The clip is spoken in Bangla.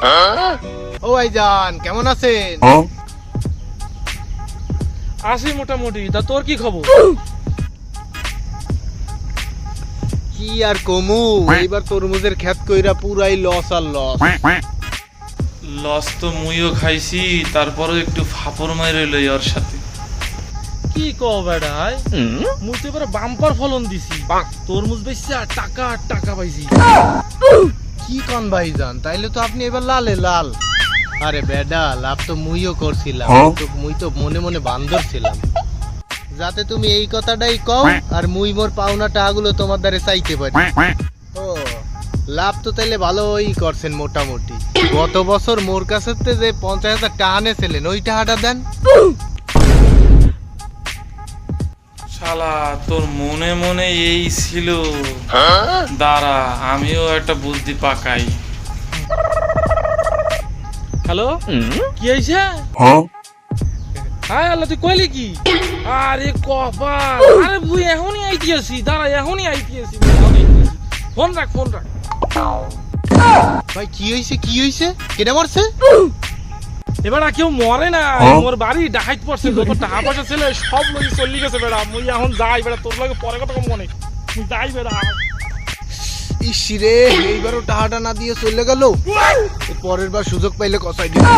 ও ভাইজান কেমন আছেন? আছি মোটামুটি। তা তোর কি খবর? কি আর কমু, এইবার তরমুজের ক্ষেত কইরা পুরাই লস আর লস। লস তো মুইও খাইছি, তারপরেও একটু ফাপড় মাইরে লই ওর সাথে। কি কও বেটা, মুই তো এবারে বাম্পার ফলন দিছি, তরমুজ বেচছি আর টাকা পাইছি। কি কন ভাইজান, তাইলে তো আপনি এবার লালে লাল। আরে বেডা, লাভ তো মুইও করছিলাম, মুই তো মনে মনে বান্দর ছিলাম, যাতে তুমি এই কথাটাই কও আর মুই মোর পাওনা টাকাগুলো তোমার দ্বারে চাইতে পারি। ও লাভ তো তাইলে ভালোই করছেন মোটামুটি। গত বছর মোর কাছে যে 50,000 টাকা নিয়েছিলেন, ওই টাকাটা দেন। শালা তোর মনে মনে এই ছিল, দাঁড়া আমিও একটা বুদ্ধি পাকাই। হ্যালো, কি হয়েছে? হ্যাঁ আল্লাহ, তুই কইলি কি? আরে কপাল, আরে তুই এখনই আইতি আছি, দাঁড়া এখনই আইতি আছি। ফোন রাখ। ভাই কি হয়েছে কেটে মারছে? এবার আর কেউ মরে না, মোর বাড়ি ডাকাইত পড়ছে, যত টাকা পয়সা ছিল সব লই চলি গেছে বেড়া। মুই এখন যাই বেড়া, তোর লাগে পরে কথা কম মনে, মুই যাই বেড়া। ইসিরে, এইবারও টাকাটা না দিয়ে চলে গেল, পরের বার সুযোগ পাইলে কষাই দিবে।